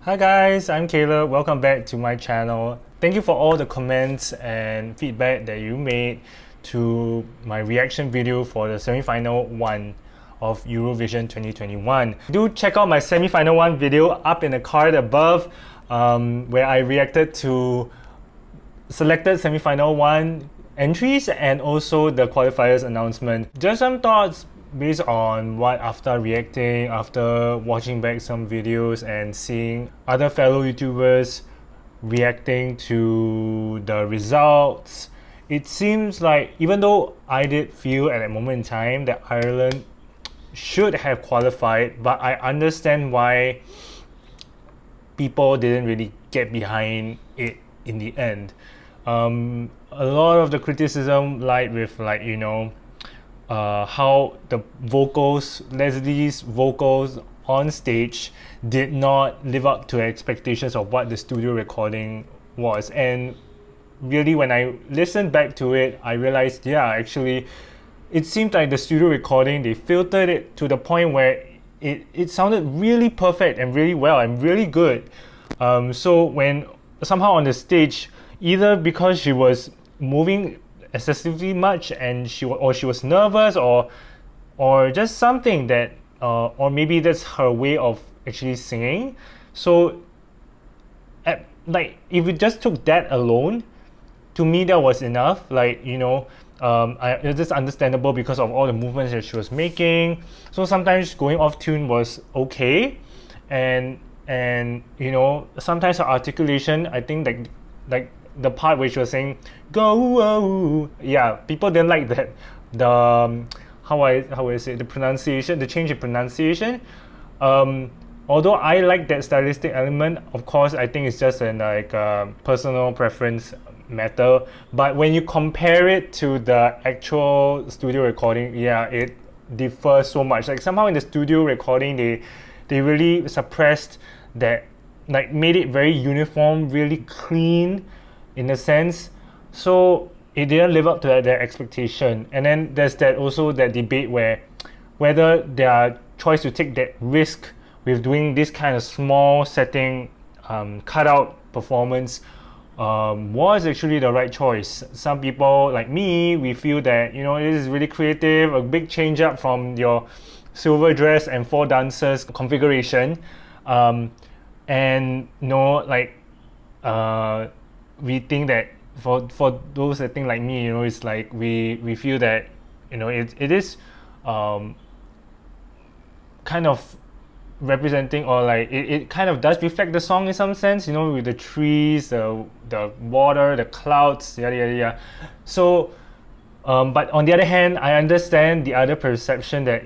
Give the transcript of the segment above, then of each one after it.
Hi guys, I'm Caleb. Welcome back to my channel. Thank you for all the comments and feedback that you made to my reaction video for the semi-final one of Eurovision 2021. Do check out my semi-final one video up in the card above, where I reacted to selected semi-final one entries and also the qualifiers announcement. Just some thoughts based on what after watching back some videos and seeing other fellow YouTubers reacting to the results. It seems like, even though I did feel at that moment in time that Ireland should have qualified, but I understand why people didn't really get behind it in the end. A lot of the criticism lied with how the vocals, Leslie's vocals on stage did not live up to expectations of what the studio recording was. And really, when I listened back to it, I realized, actually, it seemed like the studio recording, they filtered it to the point where it sounded really perfect and really well and really good. So when somehow on the stage, either because she was moving excessively much and she was nervous or just something that or maybe that's her way of actually singing. So if we just took that alone, to me that was enough. It's just understandable because of all the movements that she was making. So sometimes going off tune was okay, and sometimes her articulation, I think like the part where she was saying go, people didn't like that. The how I say the pronunciation, the change in pronunciation. Although I like that stylistic element, of course, I think it's just a personal preference matter. But when you compare it to the actual studio recording, it differs so much. Like somehow in the studio recording, they really suppressed that, like made it very uniform, really clean in a sense. So it didn't live up to their expectation. And then there's that debate whether their choice to take that risk with doing this kind of small setting cutout performance was actually the right choice. Some people like me, we feel that it is really creative, a big change up from your silver dress and 4 dancers configuration, we think that for those that think like me, it's like we feel that it is kind of representing, or like it kind of does reflect the song in some sense, with the trees, the water, the clouds, yada yada yada. So but on the other hand, I understand the other perception that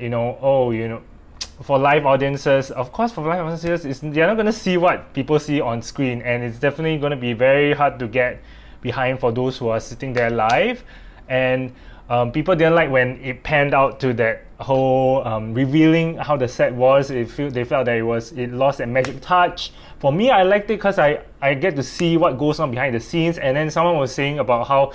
for live audiences, of course, they're not going to see what people see on screen, and it's definitely going to be very hard to get behind for those who are sitting there live. And people didn't like when it panned out to that whole revealing how the set was. They felt that it lost a magic touch. For me, I liked it because I get to see what goes on behind the scenes. And then someone was saying about how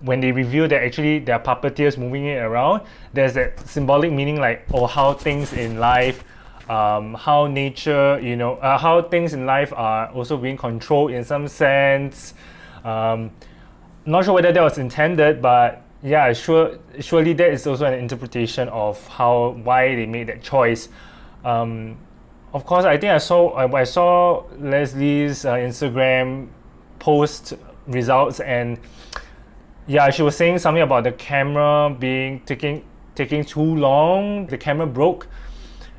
when they reveal that actually there are puppeteers moving it around, there's that symbolic meaning, like how things in life, how nature, how things in life are also being controlled in some sense. Not sure whether that was intended, but surely that is also an interpretation of why they made that choice. Of course, I think I saw Leslie's Instagram post results, and she was saying something about the camera taking too long. The camera broke,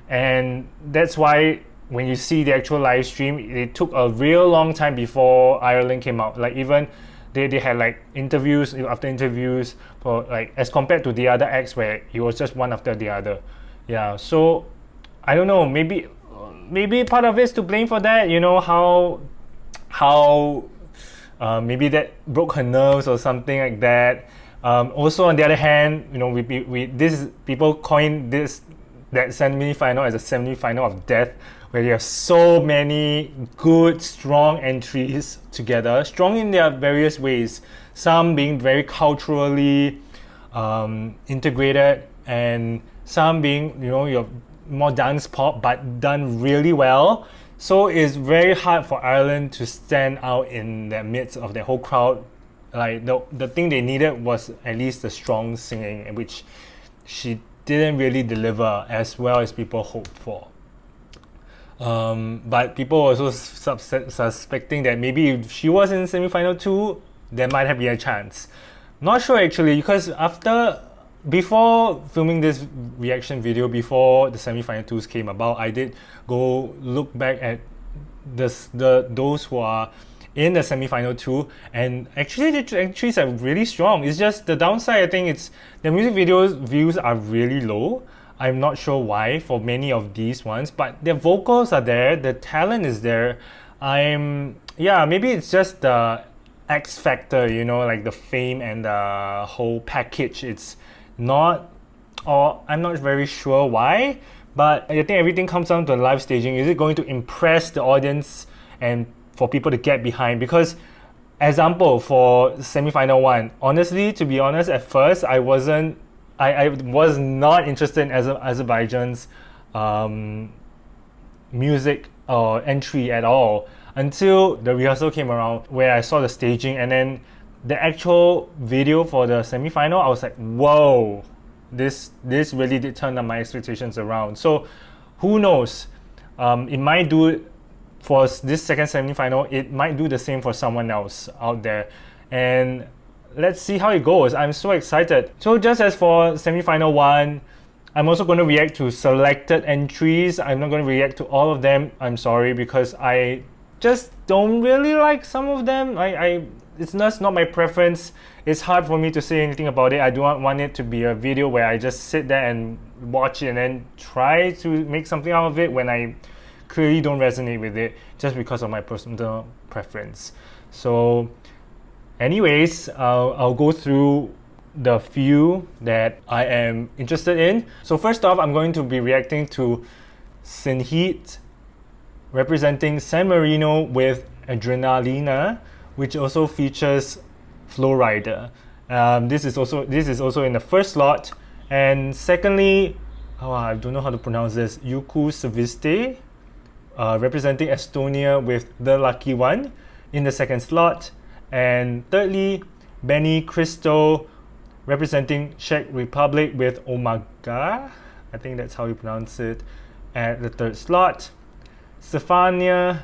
and that's why when you see the actual live stream, it took a real long time before Ireland came out. Like even they had like interviews after interviews for as compared to the other acts where it was just one after the other. So I don't know, maybe part of it's to blame for that, how maybe that broke her nerves or something like that. Also on the other hand, people coined that semi-final as a semi-final of death, where you have so many good, strong entries together, strong in their various ways, some being very culturally integrated, and some being, your more dance pop, but done really well. So it's very hard for Ireland to stand out in the midst of the whole crowd. Like the thing they needed was at least the strong singing, which she didn't really deliver as well as people hoped for. But people were also suspecting that maybe if she was in semi-final 2, there might have been a chance. Not sure actually, because before filming this reaction video, before the semi-final 2s came about, I did go look back at those who are in the semi-final 2, and actually the entries are really strong. It's just the downside, I think it's the music videos views are really low. I'm not sure why for many of these ones, but their vocals are there, the talent is there. Maybe it's just the X factor, like the fame and the whole package. It's not, or I'm not very sure why, but I think everything comes down to live staging. Is it going to impress the audience and for people to get behind? Because example for semi-final 1, honestly, to be honest, at first I was not interested in Azerbaijan's music or entry at all until the rehearsal came around, where I saw the staging, and then the actual video for the semi-final. I was like, whoa, this really did turn my expectations around. So who knows, it might do it for this second semi-final. It might do the same for someone else out there, and let's see how it goes. I'm so excited. So just as for semi-final 1, I'm also going to react to selected entries. I'm not going to react to all of them, I'm sorry, because I just don't really like some of them. It's just not my preference. It's hard for me to say anything about it. I do not want it to be a video where I just sit there and watch it and then try to make something out of it when I clearly don't resonate with it, just because of my personal preference. So anyways, I'll go through the few that I am interested in. So first off, I'm going to be reacting to Senhit representing San Marino with Adrenalina, which also features Flowrider. This is also in the first slot. And secondly, I don't know how to pronounce this, Suviste representing Estonia with The Lucky One in the second slot. And thirdly, Cristo representing Czech Republic with Omaga, I think that's how you pronounce it, at the third slot. Stefania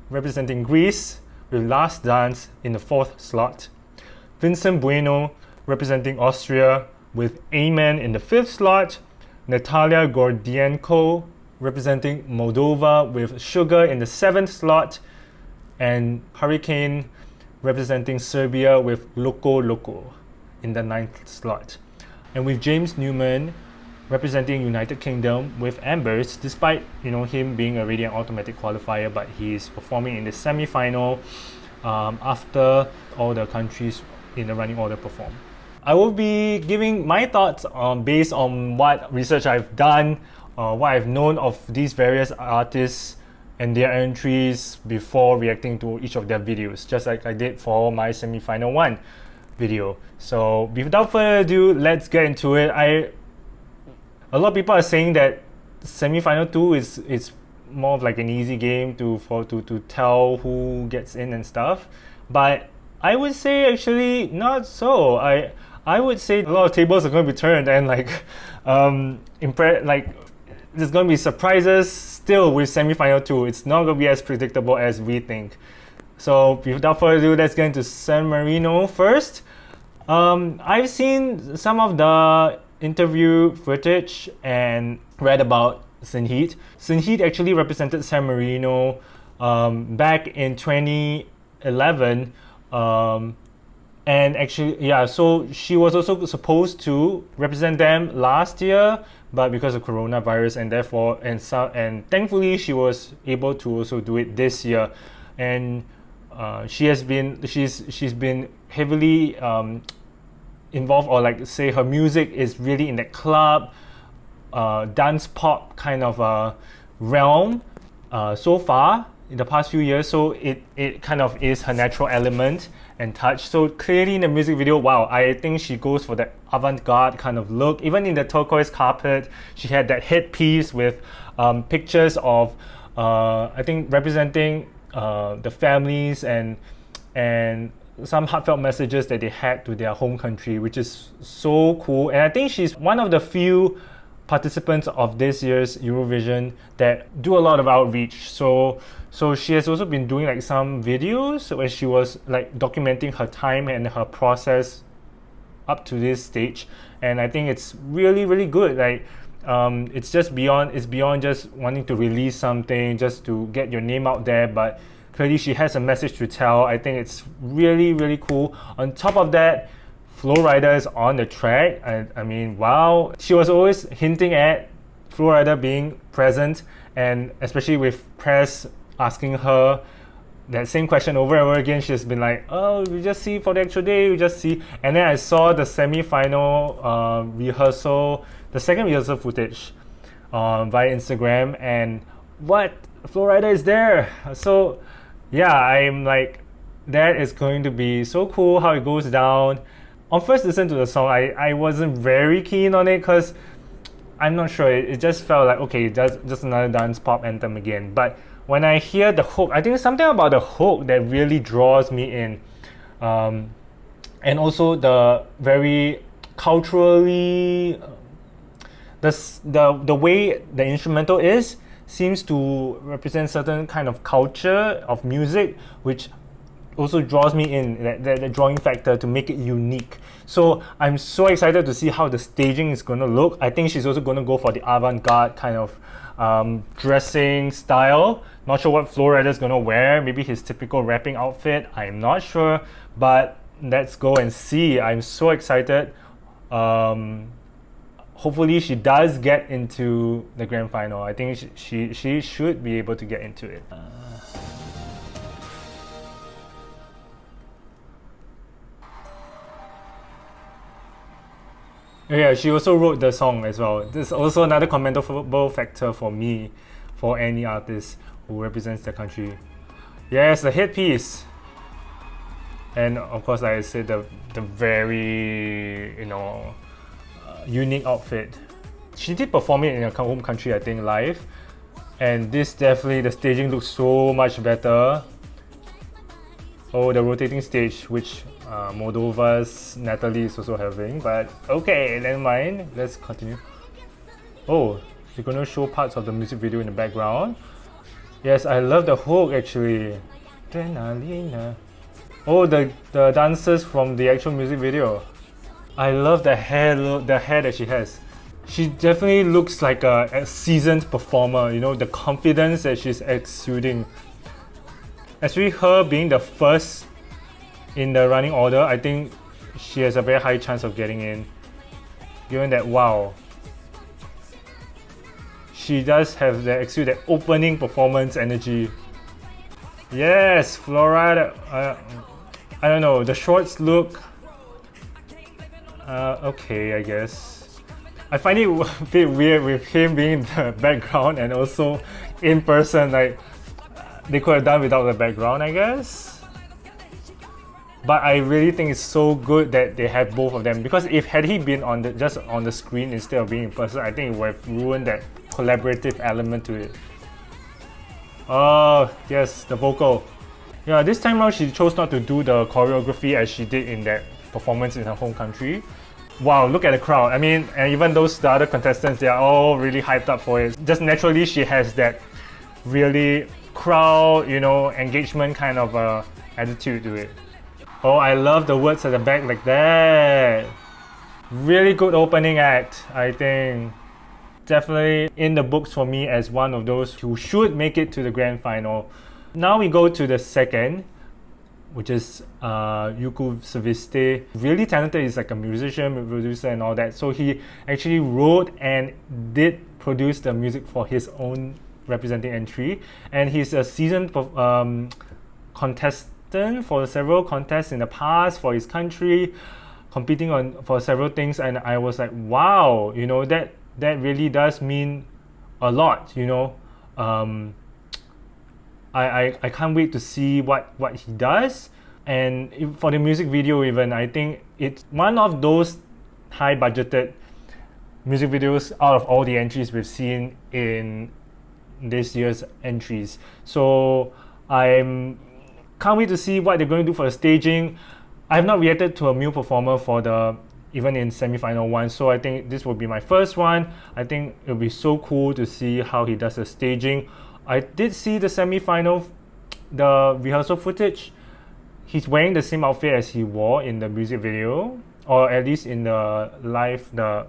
representing Greece with Last Dance in the fourth slot. Vincent Bueno representing Austria with Amen in the fifth slot. Natalia Gordienko representing Moldova with Sugar in the seventh slot. And Hurricane representing Serbia with Loco in the ninth slot. And with James Newman representing United Kingdom with Embers, despite him being already an automatic qualifier, but he's performing in the semi-final after all the countries in the running order perform. I will be giving my thoughts based on what research I've done, what I've known of these various artists and their entries before reacting to each of their videos, just like I did for my semi-final 1 video. So without further ado, let's get into it. A lot of people are saying that semi-final 2 is more of like an easy game to tell who gets in and stuff, but I would say actually not so. I would say a lot of tables are going to be turned, and there's going to be surprises still with semi-final 2. It's not going to be as predictable as we think. So without further ado, let's get into San Marino first. I've seen some of the interview footage and read about Senhit. Senhit actually represented San Marino back in 2011, and actually, so she was also supposed to represent them last year, but because of coronavirus, and thankfully she was able to also do it this year. And she's been heavily involved, or say her music is really in that club dance pop kind of realm so far in the past few years. So it kind of is her natural element and touch. So clearly in the music video, wow, I think she goes for that avant-garde kind of look. Even in the turquoise carpet, she had that headpiece with pictures of I think representing the families and some heartfelt messages that they had to their home country, which is so cool. And I think she's one of the few participants of this year's Eurovision that do a lot of outreach. So she has also been doing like some videos where she was like documenting her time and her process up to this stage. And I think it's really, really good. Like it's beyond just wanting to release something just to get your name out there, but clearly she has a message to tell. I think it's really, really cool. On top of that, Flo Rida is on the track. I mean, wow. She was always hinting at Flo Rida being present, and especially with press asking her that same question over and over again, she's been like, oh, we just see for the actual day, we just see. And then I saw the semi-final rehearsal, the second rehearsal footage via Instagram, and what? Flo Rida is there. So yeah, I'm like, that is going to be so cool how it goes down. On first listen to the song, I wasn't very keen on it because I'm not sure, it just felt like, okay, just another dance pop anthem again. But when I hear the hook, I think something about the hook that really draws me in. And also the very culturally, the way the instrumental is, seems to represent certain kind of culture of music, which also draws me in, that drawing factor to make it unique. So I'm so excited to see how the staging is going to look. I think she's also going to go for the avant-garde kind of dressing style. Not sure what Flo Rida is going to wear. Maybe his typical rapping outfit. I'm not sure, but let's go and see. I'm so excited. Hopefully she does get into the grand final. I think she should be able to get into it. Yeah, she also wrote the song as well. This is also another commendable factor for me, for any artist who represents the country. Yes, the hit piece. And of course, like I said, the very, unique outfit. She did perform it in her home country, I think, live. And this definitely, the staging looks so much better. Oh, the rotating stage, which Moldova's Natalia is also having. But okay, never mind. Let's continue. Oh, they're gonna show parts of the music video in the background. Yes, I love the hook actually. Adrenalina. Oh, the dancers from the actual music video. I love the hair that she has. She definitely looks like a seasoned performer, the confidence that she's exuding. Especially her being the first in the running order, I think she has a very high chance of getting in. Given that, wow, she does have that opening performance energy. Yes, Flo Rida. I don't know, the shorts look okay, I guess. I find it a bit weird with him being in the background and also in person, like they could have done without the background, I guess. But I really think it's so good that they have both of them, because had he been just on the screen instead of being in person, I think it would have ruined that collaborative element to it. Oh yes, the vocal. Yeah, this time around she chose not to do the choreography as she did in that performance in her home country. Wow, look at the crowd. I mean, and even the other contestants, they are all really hyped up for it. Just naturally, she has that really crowd, engagement kind of attitude to it. Oh, I love the words at the back like that. Really good opening act, I think. Definitely in the books for me as one of those who should make it to the grand final. Now we go to the second, which is Suviste. Really talented, he's like a musician, producer and all that. So he actually wrote and did produce the music for his own representing entry. And he's a seasoned contestant for several contests in the past for his country, competing for several things. And I was like, wow, that really does mean a lot, I can't wait to see what he does. And for the music video even, I think it's one of those high budgeted music videos out of all the entries we've seen in this year's entries. So I'm can't wait to see what they're going to do for the staging. I have not reacted to a male performer for the even in semi-final one, so I think this will be my first one. I think it'll be so cool to see how he does the staging. I did see the semi-final, the rehearsal footage. He's wearing the same outfit as he wore in the music video, or at least in the live, the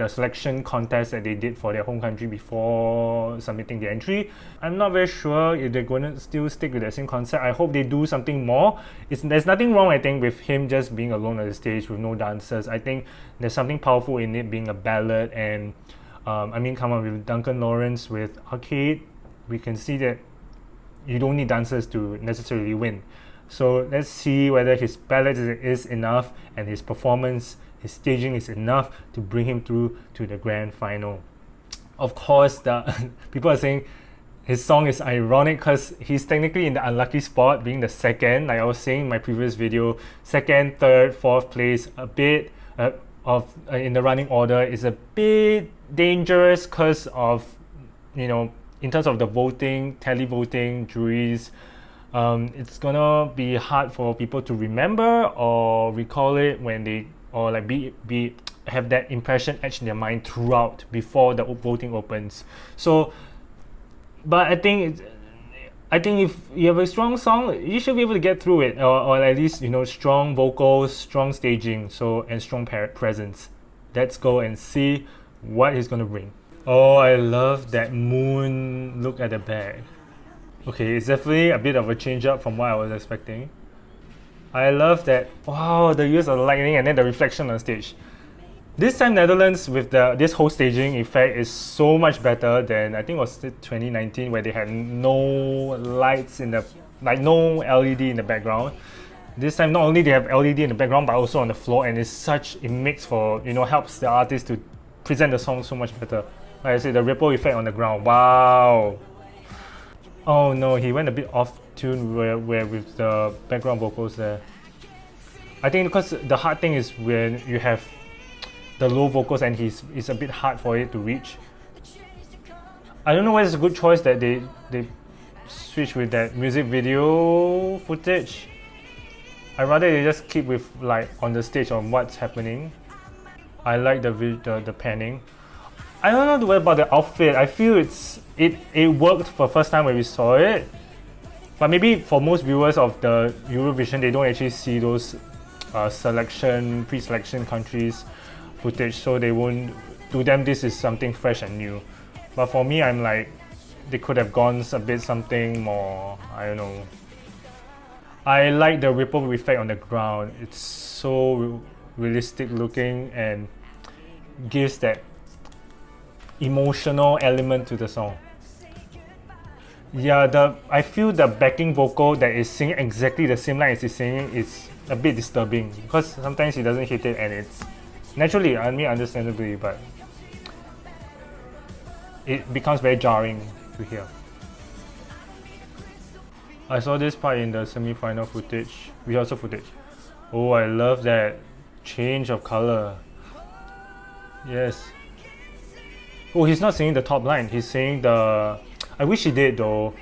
selection contest that they did for their home country before submitting the entry. I'm not very sure if they're going to still stick with that same concept. I hope they do something more. There's nothing wrong, I think, with him just being alone on the stage with no dancers. I think there's something powerful in it being a ballad, and I mean, come on, with Duncan Lawrence with Arcade, we can see that you don't need dancers to necessarily win. So let's see whether his ballad is enough and his performance, his staging is enough to bring him through to the grand final. Of course, the people are saying his song is ironic because he's technically in the unlucky spot, being the second. Like I was saying in my previous video, second, third, fourth place, a bit in the running order is a bit dangerous because of, you know, in terms of the voting, televoting, juries. It's gonna be hard for people to remember or recall it when they, or like be have that impression etched in their mind throughout before the voting opens. So, but I think if you have a strong song, you should be able to get through it, or at least, you know, strong vocals, strong staging, and strong presence. Let's go and see what he's gonna bring. Oh, I love that moon look at the back. Okay, it's definitely a bit of a change up from what I was expecting. I love that, wow, the use of lightning and then the reflection on stage. This time Netherlands with this whole staging effect is so much better than, I think it was 2019, where they had no lights in the, like no LED in the background. This time not only they have LED in the background but also on the floor, and it makes for, you know, helps the artist to present the song so much better. Like I said, the ripple effect on the ground, wow. Oh no, he went a bit off tune where with the background vocals there. I think because the hard thing is when you have the low vocals and it's a bit hard for it to reach. I don't know whether it's a good choice that they switch with that music video footage. I'd rather they just keep with like on the stage on what's happening. I like the panning. I don't know about the outfit. I feel it worked for the first time when we saw it, but maybe for most viewers of the Eurovision, they don't actually see those pre-selection countries footage, so they won't. To them, this is something fresh and new. But for me, I'm like, they could have gone a bit something more. I don't know. I like the ripple effect on the ground. It's so realistic looking and gives that emotional element to the song. Yeah, I feel the backing vocal that is singing exactly the same line as he's singing is a bit disturbing because sometimes he doesn't hit it, and it's naturally, I mean, understandably, but it becomes very jarring to hear. I saw this part in the semi-final footage, rehearsal footage. Oh, I love that change of color. Yes. Oh, he's not singing the top line, he's singing the... I wish he did though.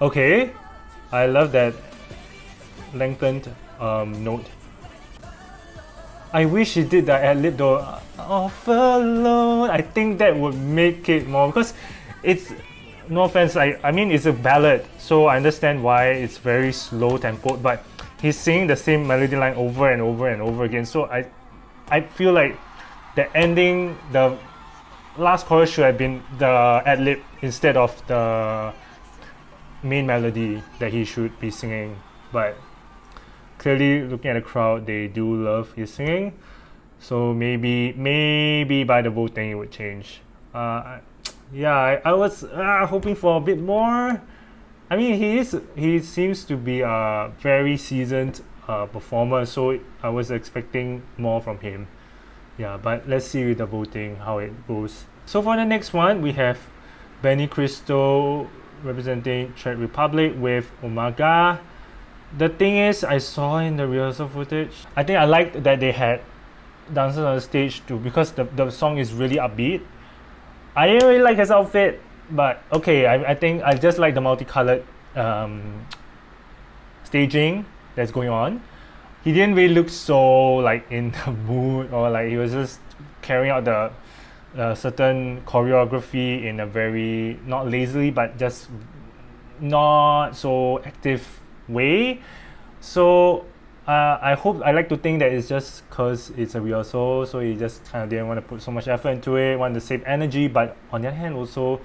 Okay, I love that lengthened note. I wish he did the ad-lib though. Off alone. I think that would make it more, because it's, no offense, I mean it's a ballad, so I understand why it's very slow tempo, but he's singing the same melody line over and over and over again, so I feel like the ending, the last chorus should have been the ad-lib instead of the main melody that he should be singing. But clearly, looking at the crowd, they do love his singing, so maybe by the voting it would change. Yeah, I was hoping for a bit more. I mean, he seems to be a very seasoned performer, so I was expecting more from him. Yeah, but let's see with the voting how it goes. So for the next one, we have Cristo representing Czech Republic with Omaga. The thing is, I saw in the rehearsal footage, I think I liked that they had dancers on the stage too, because the song is really upbeat. I didn't really like his outfit, but okay, I think I just like the multicolored staging that's going on. He didn't really look so like in the mood, or like he was just carrying out the certain choreography in a very not lazily but just not so active way. So I like to think that it's just because it's a rehearsal, so he just kind of didn't want to put so much effort into it, want to save energy. But on the other hand, also,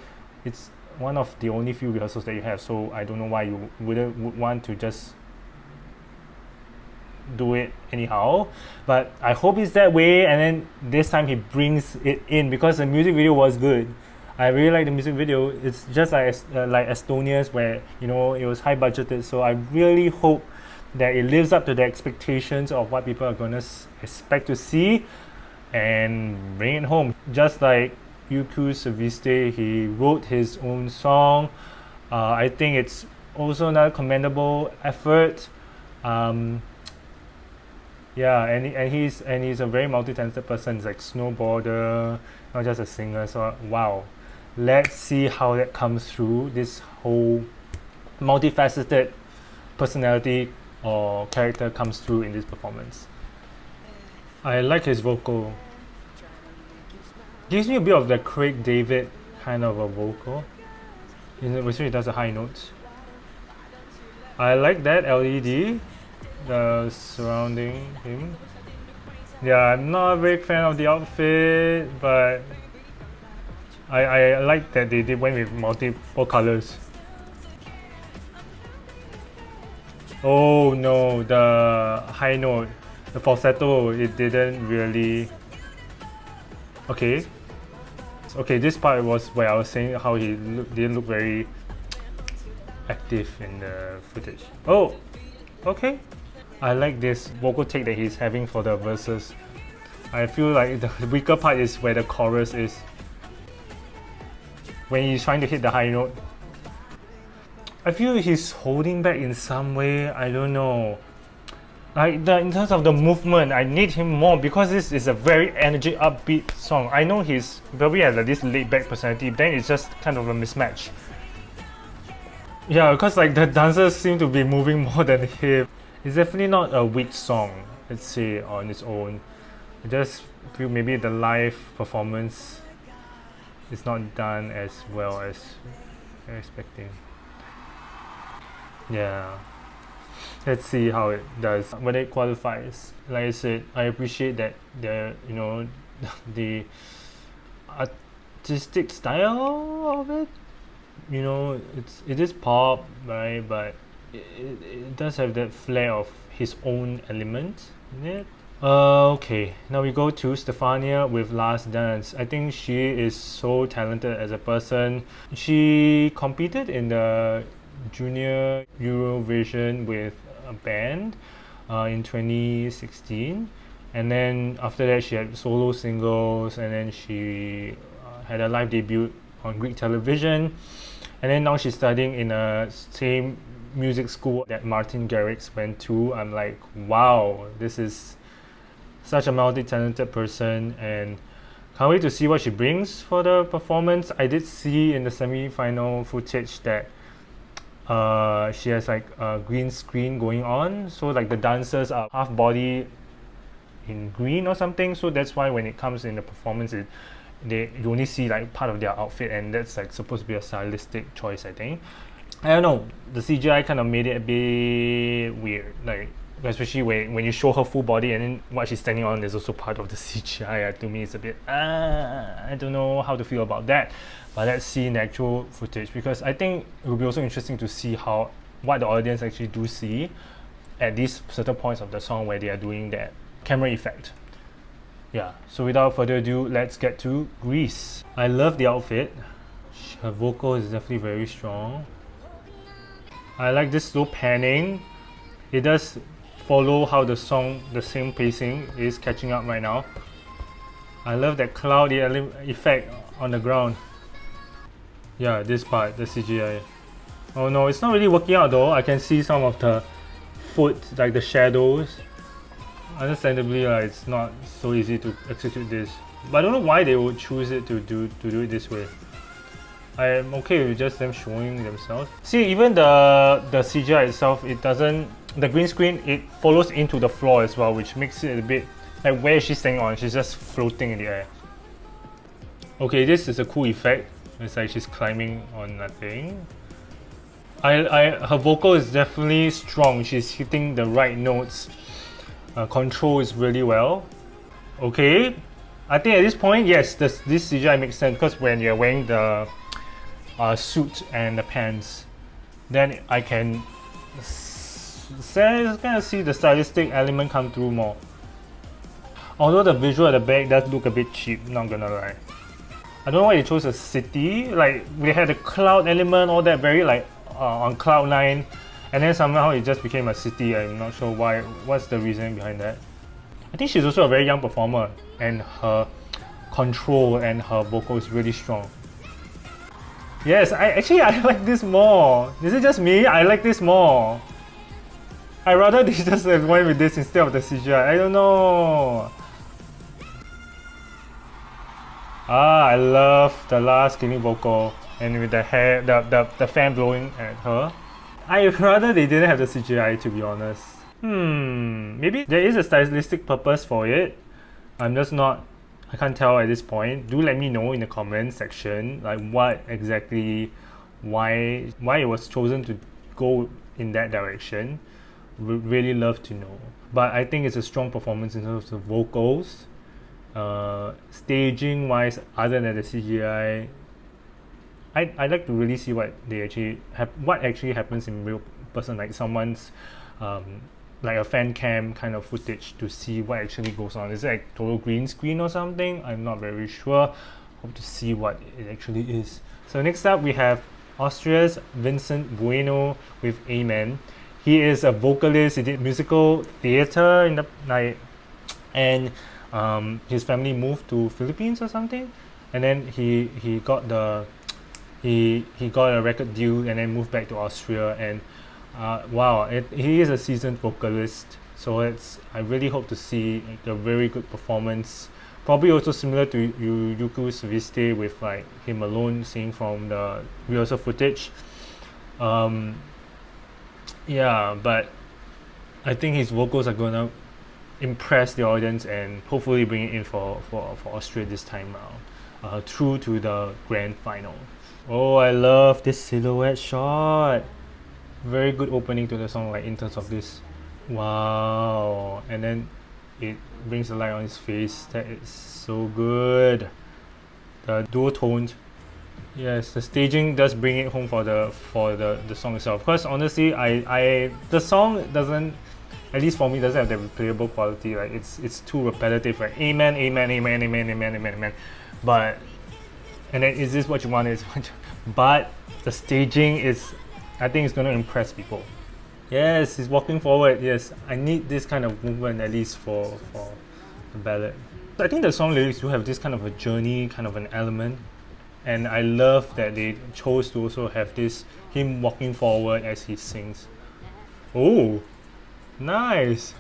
it's one of the only few rehearsals that you have, so I don't know why you would want to just do it anyhow. But I hope it's that way, and then this time he brings it in because the music video was good. I really like the music video. It's just like Estonia's, where it was high budgeted. So I really hope that it lives up to the expectations of what people are gonna expect to see, and bring it home. Just like Yuku Suviste, he wrote his own song. I think it's also another commendable effort. Yeah, and he's a very multi-talented person. He's like snowboarder, not just a singer. So wow, let's see how that comes through. This whole multifaceted personality or character comes through in this performance. I like his vocal. Gives me a bit of the Craig David kind of a vocal. Which he does the high notes. I like that LED, the surrounding him. Yeah, I'm not a big fan of the outfit, but I like that they went with multiple colors. Oh no, the high note, the falsetto, it didn't really. Okay, this part was where I was saying how he didn't look very active in the footage. Oh, okay. I like this vocal take that he's having for the verses. I feel like the weaker part is where the chorus is, when he's trying to hit the high note. I feel he's holding back in some way. I don't know. Like in terms of the movement, I need him more because this is a very energy upbeat song. I know he's probably has this laid back personality, but then it's just kind of a mismatch. Yeah, because like the dancers seem to be moving more than him. It's definitely not a weak song, let's say, on its own. I just feel maybe the live performance is not done as well as you're expecting. Yeah, let's see how it does when it qualifies. Like I said, I appreciate that the the artistic style of it. It is pop, right? But it does have that flair of his own element in it. Okay, now we go to Stefania with Last Dance. I think she is so talented as a person. She competed in the Junior Eurovision with a band in 2016, and then after that she had solo singles, and then she had a live debut on Greek television, and then now she's studying in a same music school that Martin Garrix went to. I'm like, wow, this is such a multi-talented person, and can't wait to see what she brings for the performance. I did see in the semi-final footage that she has like a green screen going on, so like the dancers are half body in green or something, so that's why when it comes in the performance you only see like part of their outfit, and that's like supposed to be a stylistic choice. I think, I don't know, the CGI kind of made it a bit weird, like especially when you show her full body and then what she's standing on is also part of the CGI. To me it's a bit I don't know how to feel about that. But let's see in the actual footage, because I think it will be also interesting to see what the audience actually do see at these certain points of the song where they are doing that camera effect. Yeah, so without further ado, let's get to Greece. I love the outfit. Her vocal is definitely very strong. I like this slow panning. It does follow how the song, the same pacing is catching up right now. I love that cloudy effect on the ground. Yeah, this part, the CGI. Oh no, it's not really working out though. I can see some of the foot, like the shadows. Understandably, it's not so easy to execute this. But I don't know why they would choose it to do it this way. I'm okay with just them showing themselves. See, even the CGI itself, it doesn't, the green screen, it follows into the floor as well, which makes it a bit like, where is she staying on? She's just floating in the air. Okay, this is a cool effect. It's like she's climbing on nothing. Her vocal is definitely strong. She's hitting the right notes. Control is really well. Okay, I think at this point, yes, this CGI makes sense because when you're wearing the suit and the pants, then I can kind of see the stylistic element come through more. Although the visual at the back does look a bit cheap, not gonna lie. I don't know why they chose a city. Like, we had the cloud element, all that very like on cloud nine, and then somehow it just became a city. I'm not sure why. What's the reason behind that? I think she's also a very young performer, and her control and her vocal is really strong. Yes, I like this more. Is it just me? I like this more. I rather they just went with this instead of the CGI. I don't know. I love the last skinny vocal and with the hair, the fan blowing at her. I rather they didn't have the CGI, to be honest. Maybe there is a stylistic purpose for it. I'm just not, I can't tell at this point. Do let me know in the comment section, like what exactly, why it was chosen to go in that direction. Would really love to know. But I think it's a strong performance in terms of vocals. Staging wise, other than the CGI, I'd like to really see what they actually what actually happens in real person, like someone's like a fan cam kind of footage to see what actually goes on. Is it like total green screen or something? I'm not very sure. Hope to see what it actually is. So next up we have Austria's Vincent Bueno with Amen. He is a vocalist. He did musical theater in the like, and his family moved to Philippines or something, and then he got a record deal and then moved back to Austria. And wow, he is a seasoned vocalist, so I really hope to see a very good performance. Probably also similar to Yuku Suviste with like him alone singing from the rehearsal footage. Yeah, but I think his vocals are gonna impress the audience and hopefully bring it in for Austria this time around, through to the grand final. Oh, I love this silhouette shot. Very good opening to the song, like in terms of this. Wow, and then it brings the light on his face. That is so good. The dual toned. Yes, the staging does bring it home for the song itself. Because honestly, the song doesn't, at least for me, doesn't have the replayable quality. Like it's too repetitive. Like amen, amen, amen, amen, amen, amen, amen. But and then is this what you want? But the staging is, I think it's gonna impress people. Yes, he's walking forward. Yes, I need this kind of movement at least for the ballad. So I think the song lyrics do have this kind of a journey, kind of an element. And I love that they chose to also have this, him walking forward as he sings. Oh, nice.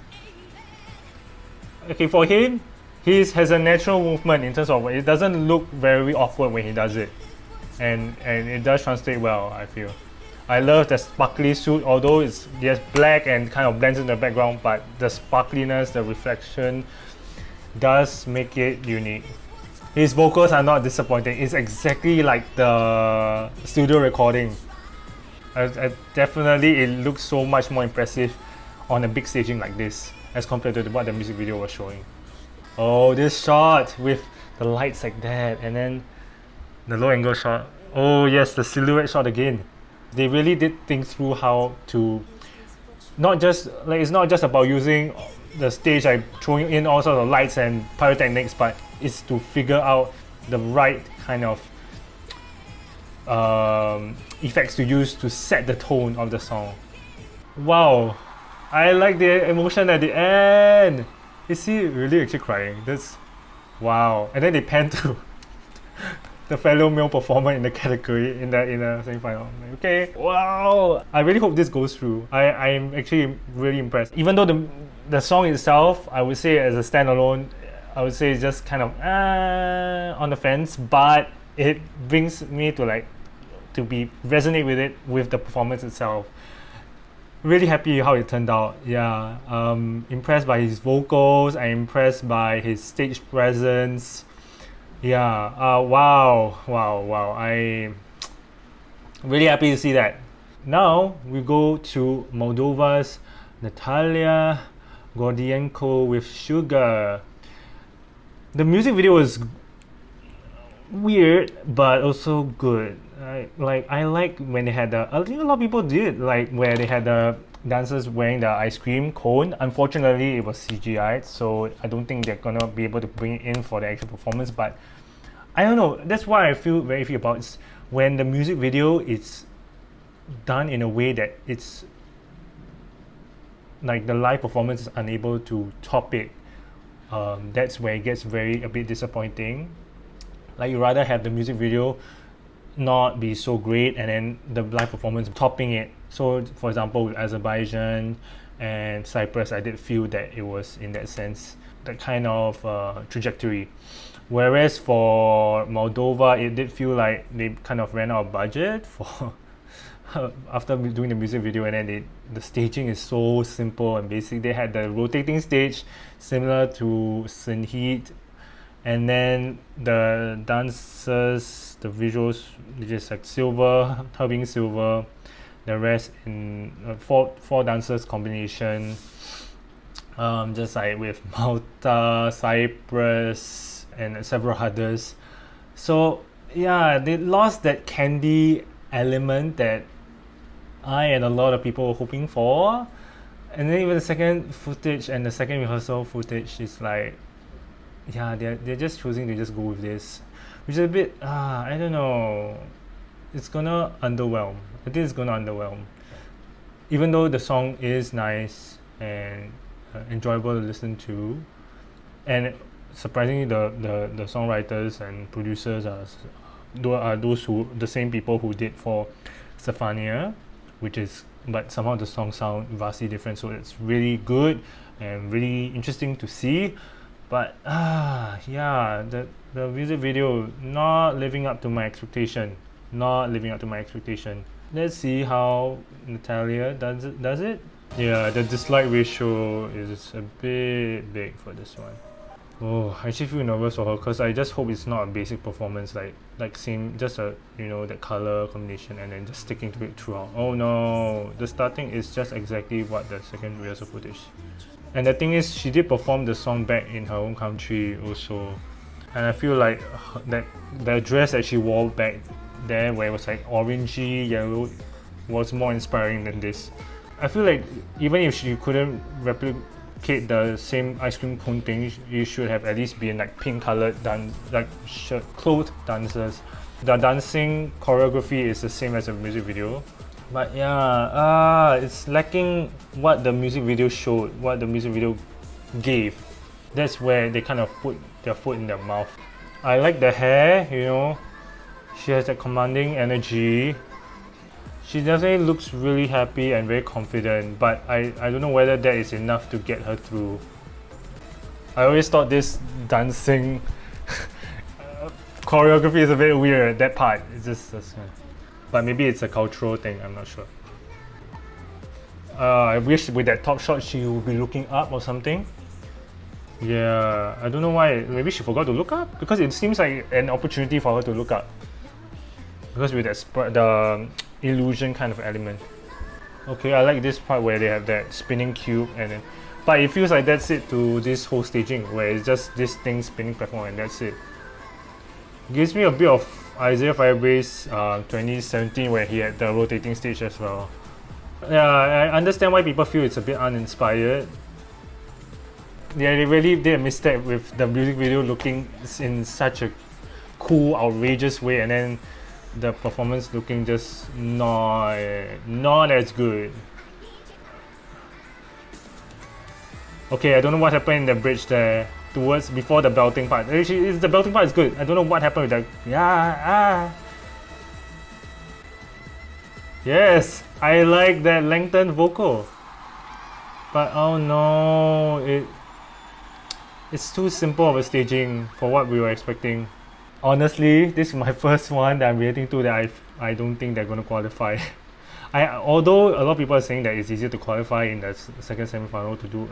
Okay, for him, he has a natural movement in terms of it doesn't look very awkward when he does it. And it does translate well, I feel. I love the sparkly suit, although it's just black and kind of blends in the background, but the sparkliness, the reflection does make it unique. His vocals are not disappointing. It's exactly like the studio recording. Definitely, it looks so much more impressive on a big staging like this as compared to what the music video was showing. Oh, this shot with the lights like that, and then the low angle shot. Oh yes, the silhouette shot again. They really did think through how to not just like, it's not just about using the stage, like throwing in all sorts of lights and pyrotechnics, but it's to figure out the right kind of effects to use to set the tone of the song. Wow, I like the emotion at the end. Is he really actually crying? That's wow. And then they pan to the fellow male performer in the category in the semi-final. Okay, wow. I really hope this goes through. I'm actually really impressed. Even though the song itself, I would say as a standalone, I would say it's just kind of on the fence, but it brings me to like to be resonate with it with the performance itself. Really happy how it turned out. Yeah, impressed by his vocals. I'm impressed by his stage presence. Yeah, wow. I really happy to see that. Now we go to Moldova's Natalia Gordienko with Sugar. The music video was weird but also good. I like when they had I think a lot of people did like where they had the dancers wearing the ice cream cone. Unfortunately, it was CGI, so I don't think they're gonna be able to bring it in for the actual performance. But I don't know. That's why I feel very iffy about it. When the music video is done in a way that it's like the live performance is unable to top it. That's where it gets a bit disappointing. Like you rather have the music video not be so great and then the live performance topping it. So for example with Azerbaijan and Cyprus, I did feel that it was in that sense that kind of trajectory. Whereas for Moldova, it did feel like they kind of ran out of budget for after doing the music video, and then the staging is so simple and basic. They had the rotating stage similar to Senhit, and then the dancers, the visuals, just like silver, her being silver, the rest in four dancers combination, just like with Malta, Cyprus, and several others. So yeah, they lost that candy element that I and a lot of people were hoping for. And then even the second footage and the second rehearsal footage is like, yeah, they're just choosing to just go with this, which is a bit I don't know, it's gonna underwhelm. I think it's gonna underwhelm, even though the song is nice and enjoyable to listen to. And surprisingly, the songwriters and producers are those who the same people who did for Stefania, but somehow the songs sound vastly different, so it's really good and really interesting to see. But yeah, the music video not living up to my expectation. Let's see how Natalia does it. Yeah, the dislike ratio is a bit big for this one. Oh, I actually feel nervous for her because I just hope it's not a basic performance like same, just the color combination and then just sticking to it throughout. Oh no, the starting is just exactly what the second rehearsal footage. And the thing is, she did perform the song back in her own country also, and I feel like that the dress that she wore back there, where it was like orangey yellow, was more inspiring than this. I feel like even if she couldn't replicate the same ice cream cone thing, you should have at least been like pink colored clothed dancers. The dancing choreography is the same as the music video, but yeah, it's lacking what the music video showed, what the music video gave. That's where they kind of put their foot in their mouth. I like the hair, she has that commanding energy. She definitely looks really happy and very confident, but I don't know whether that is enough to get her through. I always thought this dancing choreography is a bit weird, that part. It's just but maybe it's a cultural thing, I'm not sure. I wish with that top shot she would be looking up or something. Yeah, I don't know why. Maybe she forgot to look up? Because it seems like an opportunity for her to look up. Because with that the illusion kind of element. Okay, I like this part where they have that spinning cube but it feels like that's it to this whole staging, where it's just this thing spinning platform and that's it. Gives me a bit of Isaiah Firebase 2017 where he had the rotating stage as well. Yeah, I understand why people feel it's a bit uninspired. Yeah, they really did a mistake with the music video looking in such a cool, outrageous way, and then the performance looking just not as good. Okay, I don't know what happened in the bridge there before the belting part. Actually, the belting part is good. I don't know what happened with that. Yes, I like that lengthened vocal. But oh no, It's too simple of a staging for what we were expecting. Honestly, this is my first one that I'm relating to that I don't think they're going to qualify. Although a lot of people are saying that it's easier to qualify in the second semi-final to do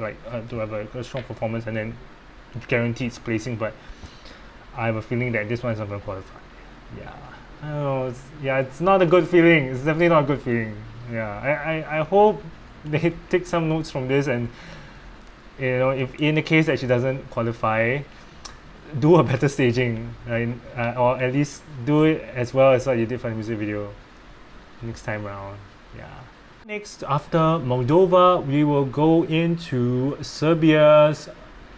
to have a strong performance and then guaranteed placing, but I have a feeling that this one is not going to qualify. Yeah, I don't know. It's not a good feeling. It's definitely not a good feeling. Yeah, I hope they take some notes from this, and if in the case that she doesn't qualify, do a better staging, right? Or at least do it as well as what you did for the music video next time around. Yeah. Next, after Moldova, we will go into Serbia's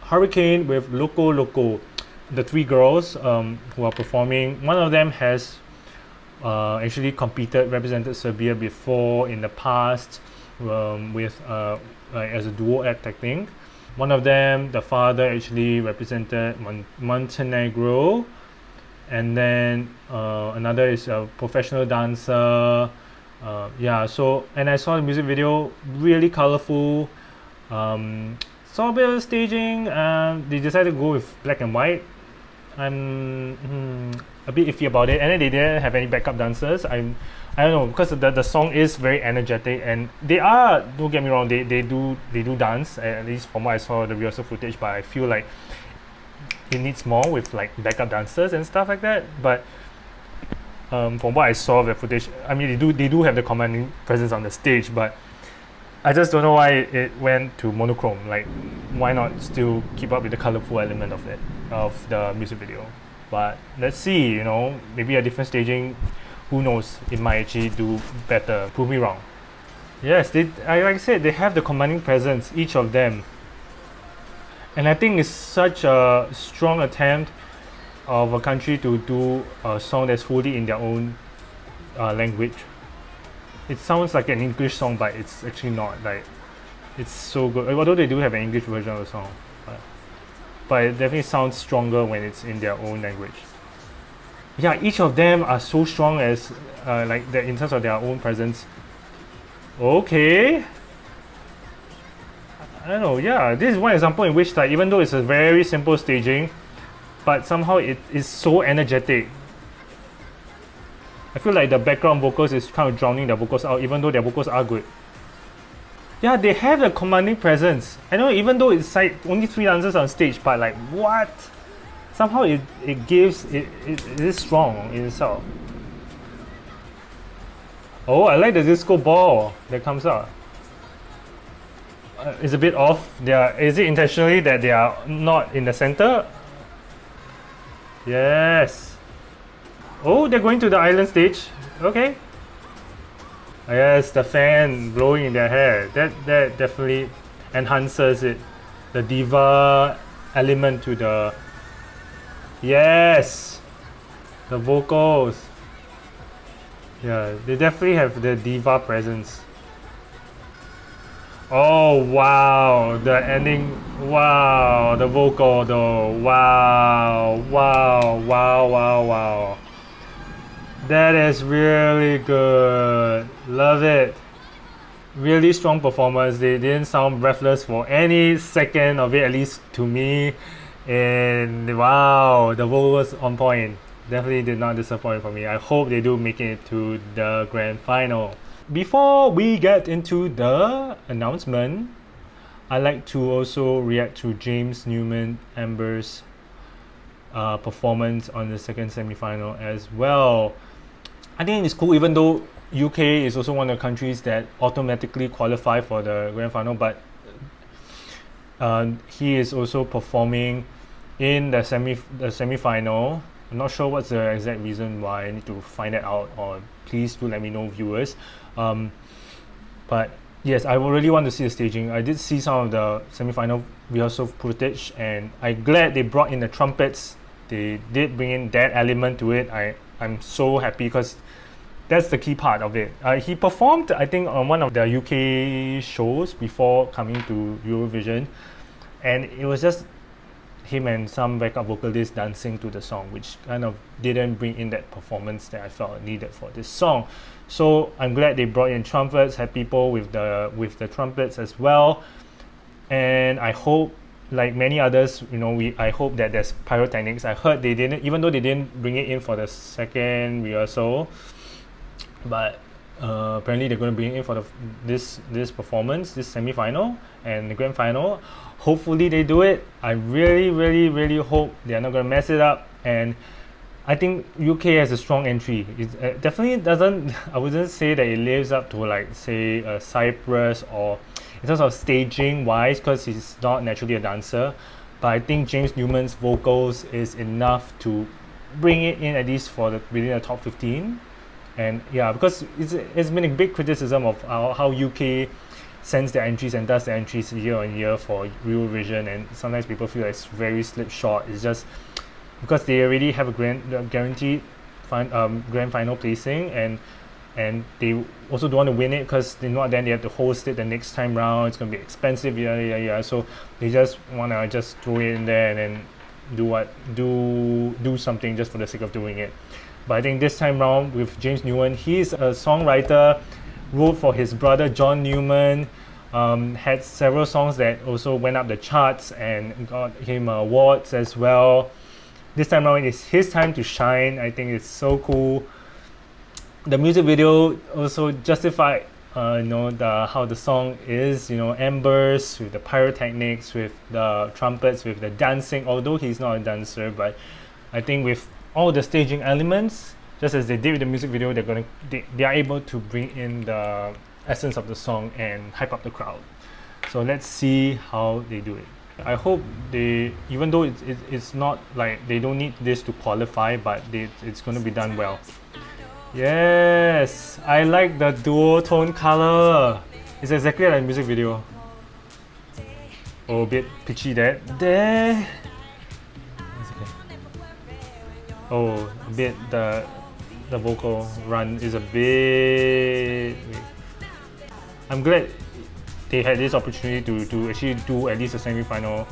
Hurricane with Loco Loco. The three girls who are performing, one of them has actually represented Serbia before in the past with as a duo act, I think. One of them, the father, actually represented Montenegro, and then another is a professional dancer. And I saw the music video, really colorful. Saw a bit of staging. They decided to go with black and white. I'm a bit iffy about it, and then they didn't have any backup dancers. I don't know, because the song is very energetic, and they are, don't get me wrong, they do dance, at least from what I saw the rehearsal footage, but I feel like it needs more with like backup dancers and stuff like that. But from what I saw of the footage, I mean they do have the commanding presence on the stage, but I just don't know why it went to monochrome. Like, why not still keep up with the colorful element of the music video? But let's see, maybe a different staging, who knows, it might actually do better. Prove me wrong. Yes, like I said, they have the commanding presence, each of them. And I think it's such a strong attempt of a country to do a song that's fully in their own language. It sounds like an English song, but it's actually not. Like, it's so good. Although they do have an English version of the song, but it definitely sounds stronger when it's in their own language. Yeah, each of them are so strong as in terms of their own presence. Okay. I don't know. Yeah, this is one example in which, like, even though it's a very simple staging, but somehow it is so energetic. I feel like the background vocals is kind of drowning their vocals out, even though their vocals are good. Yeah, they have a commanding presence. I know, even though it's like only 3 dancers on stage, but like, what? Somehow it is strong in itself. Oh, I like the disco ball that comes out. It's a bit off. Is it intentionally that they are not in the center? Yes. Oh, they're going to the island stage. Okay. Yes, the fan blowing in their hair. That definitely enhances it. The diva element to the... Yes! The vocals. Yeah, they definitely have the diva presence. Oh, wow. The ending. Wow. The vocal though. Wow. Wow. Wow. Wow. Wow. That is really good. Love it. Really strong performance. They didn't sound breathless for any second of it, at least to me. And wow, the vocals on point. Definitely did not disappoint for me. I hope they do make it to the grand final. Before we get into the announcement, I'd like to also react to James Newman Embers' performance on the second semi-final as well. I think it's cool, even though UK is also one of the countries that automatically qualify for the grand final, but he is also performing in the semi-final. I'm not sure what's the exact reason why. I need to find it out, or please do let me know, viewers. But yes, I really want to see the staging. I did see some of the semi-final rehearsal footage, and I'm glad they brought in the trumpets. They did bring in that element to it. I'm so happy because that's the key part of it. He performed, I think, on one of the UK shows before coming to Eurovision, and it was just him and some backup vocalists dancing to the song, which kind of didn't bring in that performance that I felt needed for this song. So I'm glad they brought in trumpets, had people with the trumpets as well, and I hope like many others, you know, I hope that there's pyrotechnics. I heard they didn't, even though they didn't bring it in for the second rehearsal, but apparently they're going to bring it in for this performance, this semi-final and the grand final. Hopefully they do it. I really hope they're not going to mess it up. And I think UK has a strong entry. It definitely doesn't, I wouldn't say that it lives up to like say Cyprus, or in terms of staging wise, because he's not naturally a dancer, but I think James Newman's vocals is enough to bring it in at least for within the top 15. And yeah, because it's been a big criticism of how UK sends their entries and does the entries year on year for Eurovision, and sometimes people feel like it's very slipshod. It's just because they already have a guaranteed grand final placing, and they also don't want to win it because they know then they have to host it the next time round. It's going to be expensive, so they just want to just throw it in there and then do something just for the sake of doing it. But I think this time round with James Newman, he's a songwriter, wrote for his brother John Newman, had several songs that also went up the charts and got him awards as well. This time around it's his time to shine. I think it's so cool. The music video also justified how the song is, Embers, with the pyrotechnics, with the trumpets, with the dancing, although he's not a dancer. But I think with all the staging elements, just as they did with the music video, they are able to bring in the essence of the song and hype up the crowd. So let's see how they do it. I hope they, even though it's not like they don't need this to qualify, but it's going to be done well. Yes, I like the dual tone color. It's exactly like a music video. Oh, a bit pitchy there. There. Oh, a bit the vocal run is a bit. I'm glad they had this opportunity to actually do at least a semi-final.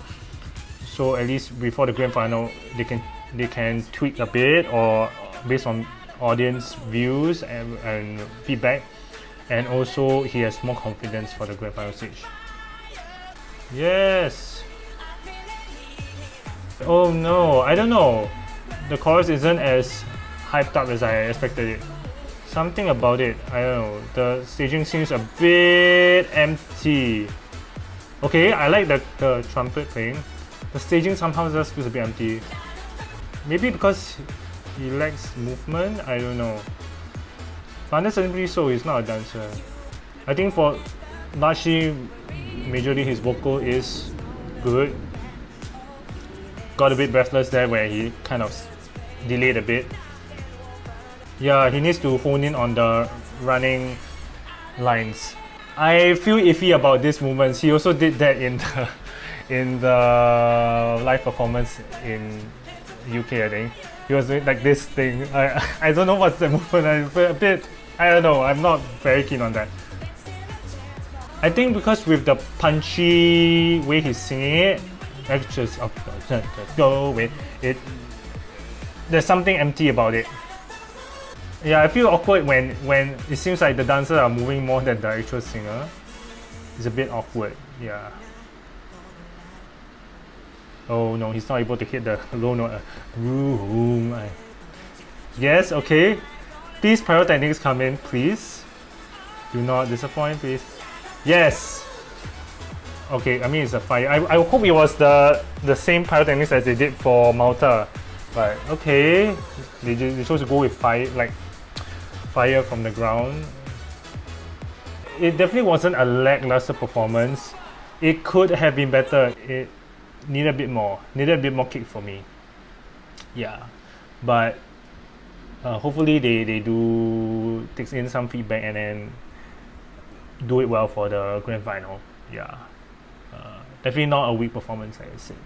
So at least before the grand final, they can tweak a bit, or based on audience views and feedback, and also he has more confidence for the grand final stage. Yes. Oh no, I don't know. The chorus isn't as hyped up as I expected it. Something about it, I don't know. The staging seems a bit empty. Okay, I like the trumpet playing. The staging somehow just feels a bit empty. Maybe because he lacks movement, I don't know. But understandably so, he's not a dancer. I think for largely, majorly his vocal is good. Got a bit breathless there where he kind of delayed a bit. Yeah, he needs to hone in on the running lines. I feel iffy about these movements. He also did that in the live performance in UK, I think. He was doing like this thing. I don't know what's the movement. A bit, I don't know. I'm not very keen on that. I think because with the punchy way he's singing it, just go with it. There's something empty about it. Yeah, I feel awkward when it seems like the dancers are moving more than the actual singer. It's a bit awkward, yeah. Oh no, he's not able to hit the low note. Yes, okay. Please, pyrotechnics come in, please. Do not disappoint, please. Yes! Okay, I mean it's a fire. I hope it was the same pyrotechnics as they did for Malta. But okay, they chose to go with fire, like fire from the ground. It definitely wasn't a lackluster performance. It could have been better. It needed a bit more kick for me. Yeah, but hopefully they do take in some feedback and then do it well for the grand final. Yeah, definitely not a weak performance, like I said.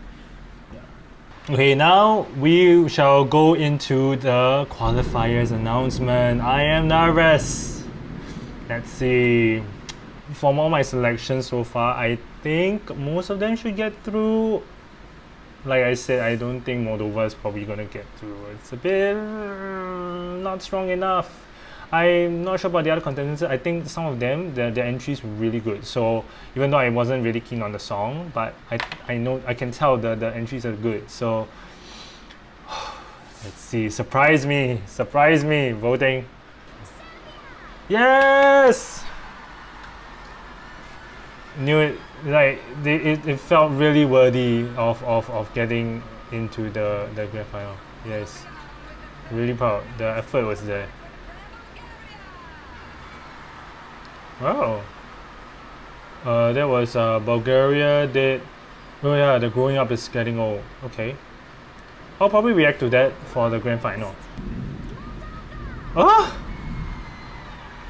Okay, now we shall go into the qualifiers announcement. I am nervous. Let's see. From all my selections so far, I think most of them should get through. Like I said, I don't think Moldova is probably going to get through. It's a bit not strong enough. I'm not sure about the other contestants. I think some of them, their entries were really good. So even though I wasn't really keen on the song, but I know I can tell the entries are good. So let's see. Surprise me, voting. Yes. Knew it. Like it felt really worthy of getting into the grand final. Yes, really proud. The effort was there. Wow. That was Bulgaria did. Oh yeah, the growing up is getting old. Okay. I'll probably react to that for the grand final. Oh!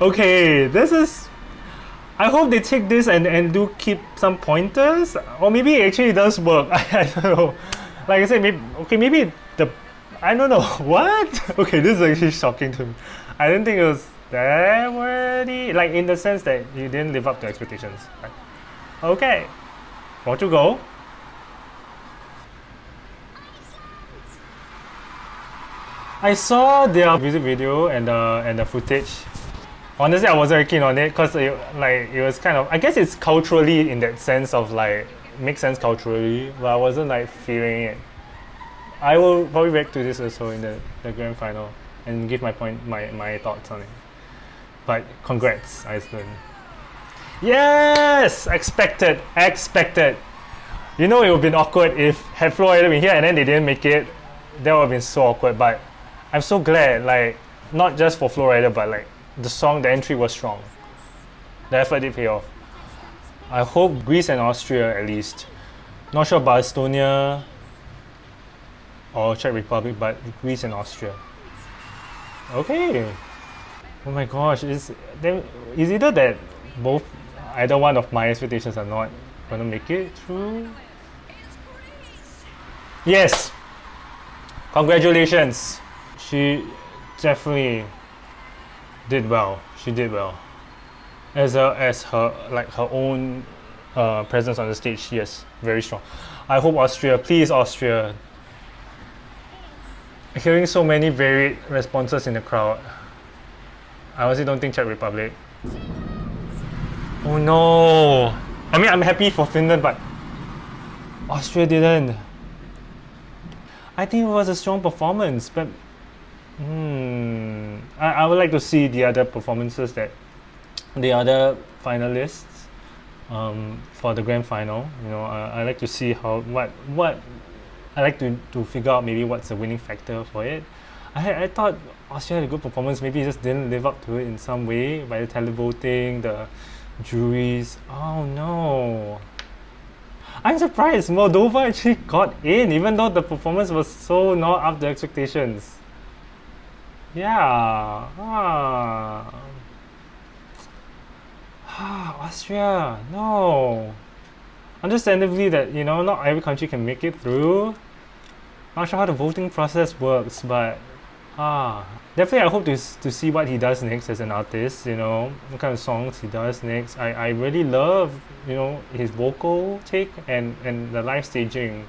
Okay, this is. I hope they take this and do keep some pointers, or maybe it actually does work. I don't know. Like I said, maybe the. I don't know. What? Okay, this is actually shocking to me. I didn't think it was that worthy. Like in the sense that you didn't live up to expectations. Right? Okay, Portugal. I saw their music video and the footage. Honestly, I wasn't very keen on it because it was kind of, I guess it's culturally in that sense of like makes sense culturally, but I wasn't like feeling it. I will probably react to this also in the grand final and give my thoughts on it. But congrats, Iceland. Yes, expected. You know, it would have been awkward if had Flo been here and then they didn't make it. That would have been so awkward. But I'm so glad, like not just for Flo Rider, but like the entry was strong. The effort did pay off. I hope Greece and Austria at least. Not sure about Estonia or Czech Republic, but Greece and Austria. Okay. Oh my gosh, is either that either one of my expectations are not gonna make it through? Yes! Congratulations! She definitely did well. She did well. As her own presence on the stage, yes, very strong. I hope Austria, please Austria. Hearing so many varied responses in the crowd. I honestly don't think Czech Republic. Oh no! I mean, I'm happy for Finland, but Austria didn't. I think it was a strong performance, but I would like to see the other performances that the other finalists for the grand final. You know, I like to see what I like to figure out maybe what's the winning factor for it. I thought Austria had a good performance. Maybe it just didn't live up to it in some way by the televoting, the juries. Oh no! I'm surprised Moldova actually got in, even though the performance was so not up to expectations. Yeah. Austria. No. Understandably that, you know, not every country can make it through. Not sure how the voting process works, but definitely I hope to see what he does next as an artist, you know, what kind of songs he does next. I really love, you know, his vocal take and the live staging.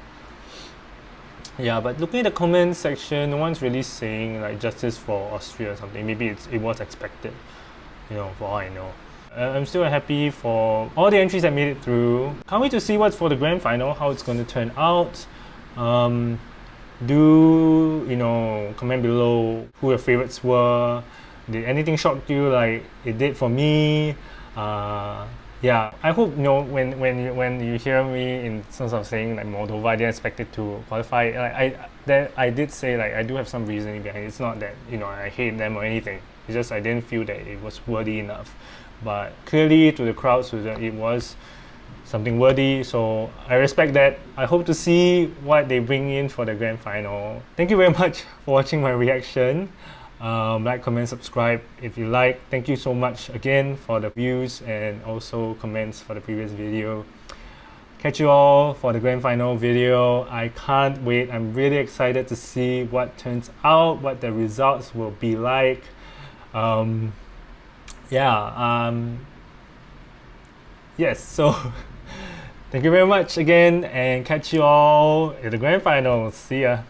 Yeah, but looking at the comments section, no one's really saying like justice for Austria or something. Maybe it was expected, you know, for all I know. I'm still happy for all the entries that made it through. Can't wait to see what's for the grand final, how it's going to turn out. Do, you know, comment below who your favorites were. Did anything shock you like it did for me? Yeah, I hope, you know, when you hear me in terms of saying like Moldova, I didn't expect it to qualify. Like I did say like I do have some reasoning behind it. It's not that, you know, I hate them or anything. It's just I didn't feel that it was worthy enough. But clearly to the crowd, so that it was something worthy. So I respect that. I hope to see what they bring in for the grand final. Thank you very much for watching my reaction. Like, comment, subscribe if you like. Thank you so much again for the views and also comments for the previous video. Catch you all for the grand final video. I can't wait. I'm really excited to see what turns out, what the results will be like. Yes, so thank you very much again and catch you all in the grand final. See ya.